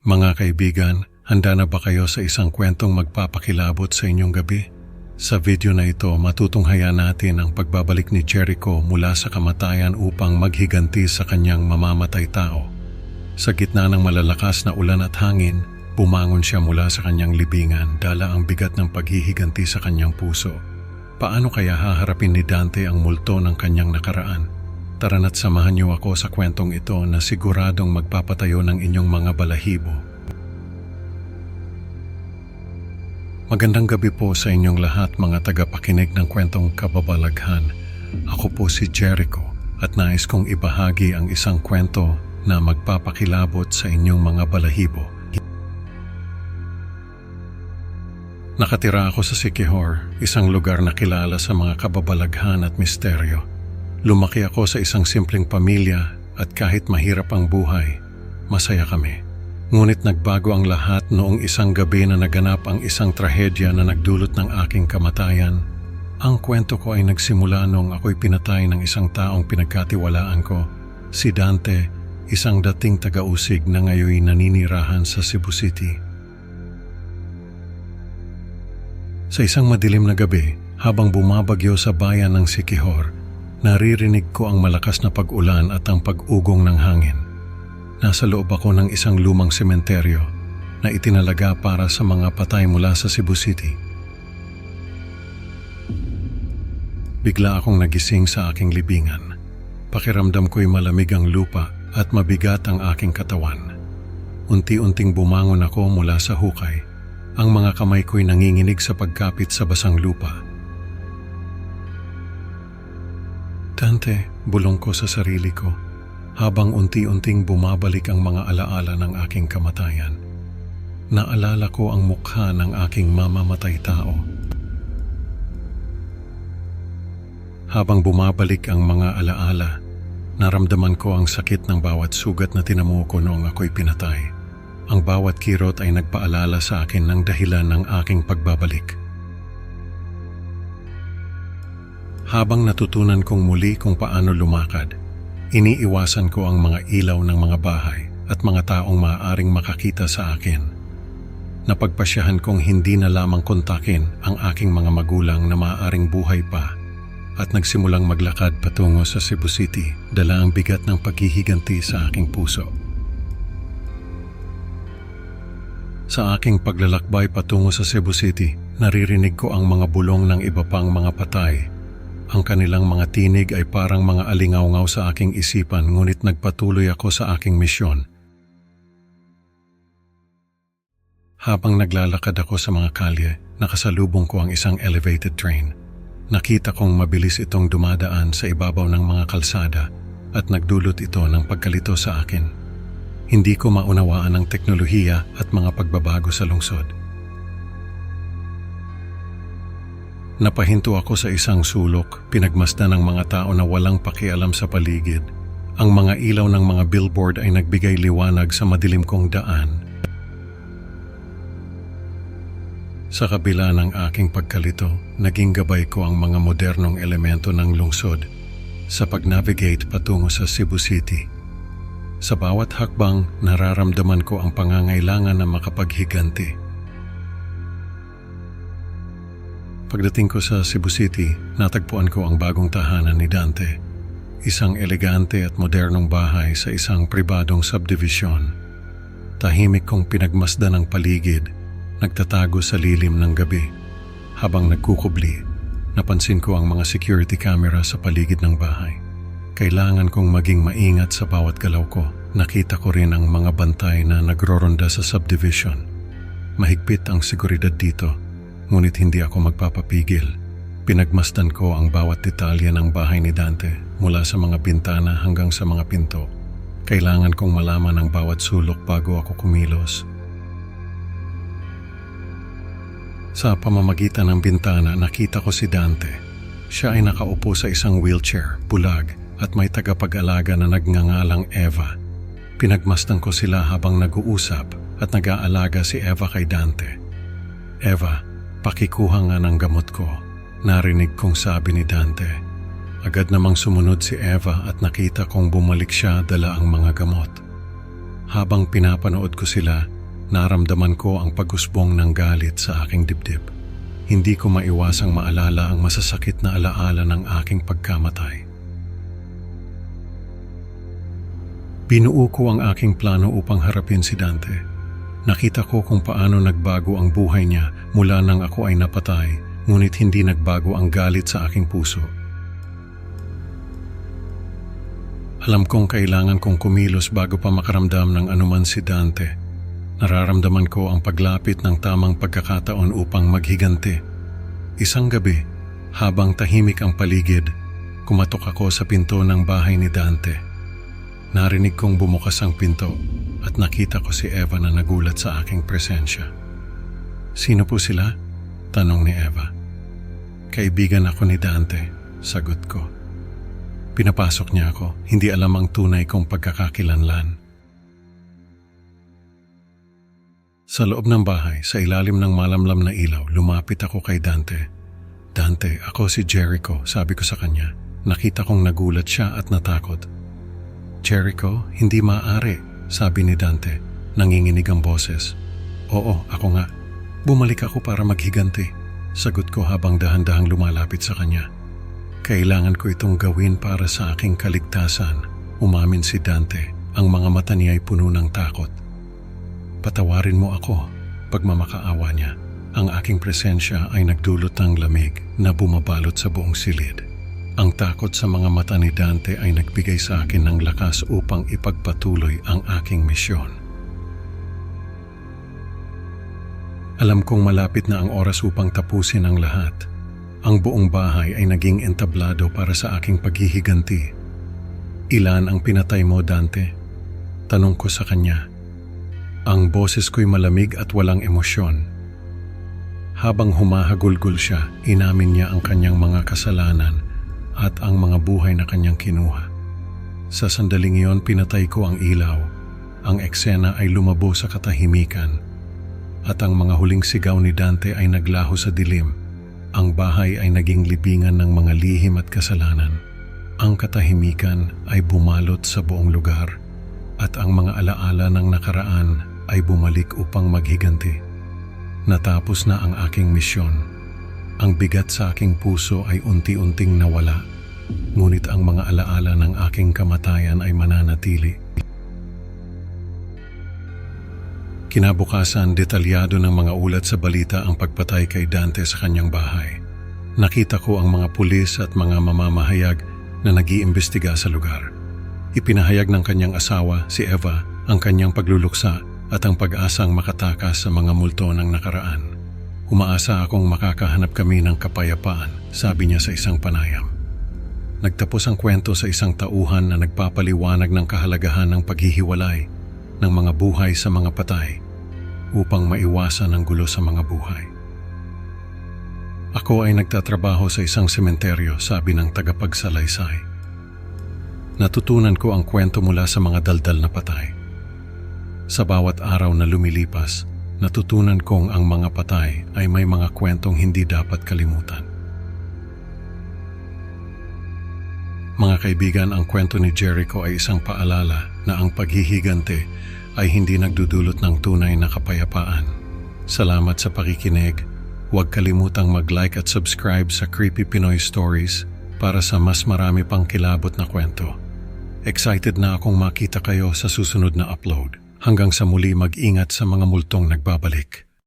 Mga kaibigan, handa na ba kayo sa isang kwentong magpapakilabot sa inyong gabi? Sa video na ito, matutunghayan natin ang pagbabalik ni Jericho mula sa kamatayan upang maghiganti sa kanyang mamamatay tao. Sa gitna ng malalakas na ulan at hangin, bumangon siya mula sa kanyang libingan, dala ang bigat ng paghihiganti sa kanyang puso. Paano kaya haharapin ni Dante ang multo ng kanyang nakaraan? Tara na't samahan niyo ako sa kwentong ito na siguradong magpapatayo ng inyong mga balahibo. Magandang gabi po sa inyong lahat, mga tagapakinig ng kwentong kababalaghan. Ako po si Jericho at nais kong ibahagi ang isang kwento na magpapakilabot sa inyong mga balahibo. Nakatira ako sa Siquijor, isang lugar na kilala sa mga kababalaghan at misteryo. Lumaki ako sa isang simpleng pamilya at kahit mahirap ang buhay, masaya kami. Ngunit nagbago ang lahat noong isang gabi na naganap ang isang trahedya na nagdulot ng aking kamatayan. Ang kwento ko ay nagsimula noong ako'y pinatay ng isang taong pinagkatiwalaan ko, si Dante, isang dating taga-usig na ngayoy naninirahan sa Cebu City. Sa isang madilim na gabi, habang bumabagyo sa bayan ng Siquijor, naririnig ko ang malakas na pag-ulan at ang pag-ugong ng hangin. Nasa loob ako ng isang lumang sementeryo na itinalaga para sa mga patay mula sa Cebu City. Bigla akong nagising sa aking libingan. Pakiramdam ko'y malamig ang lupa at mabigat ang aking katawan. Unti-unting bumangon ako mula sa hukay. Ang mga kamay ko'y nanginginig sa pagkapit sa basang lupa. Dante, bulong ko sa sarili ko, habang unti-unting bumabalik ang mga alaala ng aking kamatayan. Naalala ko ang mukha ng aking mamamatay tao. Habang bumabalik ang mga alaala, naramdaman ko ang sakit ng bawat sugat na tinamo ko noong ako'y pinatay. Ang bawat kirot ay nagpaalala sa akin ng dahilan ng aking pagbabalik. Habang natutunan kong muli kung paano lumakad, iniiwasan ko ang mga ilaw ng mga bahay at mga taong maaaring makakita sa akin. Napagpasyahan kong hindi na lamang kontakin ang aking mga magulang na maaaring buhay pa at nagsimulang maglakad patungo sa Cebu City, dala ang bigat ng paghihiganti sa aking puso. Sa aking paglalakbay patungo sa Cebu City, naririnig ko ang mga bulong ng iba pang mga patay. Ang kanilang mga tinig ay parang mga alingaw-ngaw sa aking isipan, ngunit nagpatuloy ako sa aking misyon. Habang naglalakad ako sa mga kalye, nakasalubong ko ang isang elevated train. Nakita kong mabilis itong dumadaan sa ibabaw ng mga kalsada at nagdulot ito ng pagkalito sa akin. Hindi ko maunawaan ang teknolohiya at mga pagbabago sa lungsod. Napahinto ako sa isang sulok, pinagmasdan ng mga tao na walang pakialam sa paligid. Ang mga ilaw ng mga billboard ay nagbigay liwanag sa madilim kong daan. Sa kabila ng aking pagkalito, naging gabay ko ang mga modernong elemento ng lungsod sa pag-navigate patungo sa Cebu City. Sa bawat hakbang, nararamdaman ko ang pangangailangan na makapaghiganti. Pagdating ko sa Cebu City, natagpuan ko ang bagong tahanan ni Dante. Isang elegante at modernong bahay sa isang pribadong subdivision. Tahimik kong pinagmasdan ang paligid, nagtatago sa lilim ng gabi. Habang nagkukubli, napansin ko ang mga security camera sa paligid ng bahay. Kailangan kong maging maingat sa bawat galaw ko. Nakita ko rin ang mga bantay na nagroronda sa subdivision. Mahigpit ang seguridad dito, ngunit hindi ako magpapapigil. Pinagmasdan ko ang bawat detalye ng bahay ni Dante, mula sa mga bintana hanggang sa mga pinto. Kailangan kong malaman ang bawat sulok bago ako kumilos. Sa pamamagitan ng bintana, nakita ko si Dante. Siya ay nakaupo sa isang wheelchair, bulag, at may tagapag-alaga na nagngangalang Eva. Pinagmasdan ko sila habang nag-uusap at nag-aalaga si Eva kay Dante. "Eva, pakikuha nga ng gamot ko," narinig kong sabi ni Dante. Agad namang sumunod si Eva at nakita kong bumalik siya dala ang mga gamot. Habang pinapanood ko sila, naramdaman ko ang pag-usbong ng galit sa aking dibdib. Hindi ko maiwasang maalala ang masasakit na alaala ng aking pagkamatay. Binuo ko ang aking plano upang harapin si Dante. Nakita ko kung paano nagbago ang buhay niya mula nang ako ay napatay, ngunit hindi nagbago ang galit sa aking puso. Alam kong kailangan kong kumilos bago pa makaramdam ng anuman si Dante. Nararamdaman ko ang paglapit ng tamang pagkakataon upang maghiganti. Isang gabi, habang tahimik ang paligid, kumatok ako sa pinto ng bahay ni Dante. Narinig kong bumukas ang pinto at nakita ko si Eva na nagulat sa aking presensya. "Sino po sila?" tanong ni Eva. "Kaibigan ako ni Dante," sagot ko. Pinapasok niya ako, hindi alam ang tunay kong pagkakakilanlan. Sa loob ng bahay, sa ilalim ng malamlam na ilaw, lumapit ako kay Dante. "Dante, ako si Jericho," sabi ko sa kanya. Nakita kong nagulat siya at natakot. "Jericho, hindi maaari," sabi ni Dante. Nanginginig ang boses. "Oo, ako nga. Bumalik ako para maghiganti," sagot ko habang dahan-dahang lumalapit sa kanya. "Kailangan ko itong gawin para sa aking kaligtasan," umamin si Dante. Ang mga mata niya ay puno ng takot. "Patawarin mo ako," pagmamakaawa niya. Ang aking presensya ay nagdulot ng lamig na bumabalot sa buong silid. Ang takot sa mga mata ni Dante ay nagbigay sa akin ng lakas upang ipagpatuloy ang aking misyon. Alam kong malapit na ang oras upang tapusin ang lahat. Ang buong bahay ay naging entablado para sa aking paghihiganti. "Ilan ang pinatay mo, Dante?" tanong ko sa kanya. Ang boses ko'y malamig at walang emosyon. Habang humahagulgol siya, inamin niya ang kanyang mga kasalanan at ang mga buhay na kanyang kinuha. Sa sandaling iyon, pinatay ko ang ilaw. Ang eksena ay lumabo sa katahimikan at ang mga huling sigaw ni Dante ay naglaho sa dilim. Ang bahay ay naging libingan ng mga lihim at kasalanan. Ang katahimikan ay bumalot sa buong lugar at ang mga alaala ng nakaraan ay bumalik upang maghiganti. Natapos na ang aking misyon. Ang bigat sa aking puso ay unti-unting nawala, ngunit ang mga alaala ng aking kamatayan ay mananatili. Kinabukasan, detalyado ng mga ulat sa balita ang pagpatay kay Dante sa kanyang bahay. Nakita ko ang mga pulis at mga mamamahayag na nag-iimbestiga sa lugar. Ipinahayag ng kanyang asawa, si Eva, ang kanyang pagluluksa at ang pag-asang makatakas sa mga multo ng nakaraan. "Umaasa akong makakahanap kami ng kapayapaan," sabi niya sa isang panayam. Nagtapos ang kwento sa isang tauhan na nagpapaliwanag ng kahalagahan ng paghihiwalay ng mga buhay sa mga patay upang maiwasan ang gulo sa mga buhay. "Ako ay nagtatrabaho sa isang sementeryo," sabi ng tagapagsalaysay. "Natutunan ko ang kwento mula sa mga daldal na patay. Sa bawat araw na lumilipas, natutunan kong ang mga patay ay may mga kwentong hindi dapat kalimutan." Mga kaibigan, ang kwento ni Jericho ay isang paalala na ang paghihigante ay hindi nagdudulot ng tunay na kapayapaan. Salamat sa pakikinig. Huwag kalimutang mag-like at subscribe sa Creepy Pinoy Stories para sa mas marami pang kilabot na kwento. Excited na akong makita kayo sa susunod na upload. Hanggang sa muli, mag-ingat sa mga multong nagbabalik.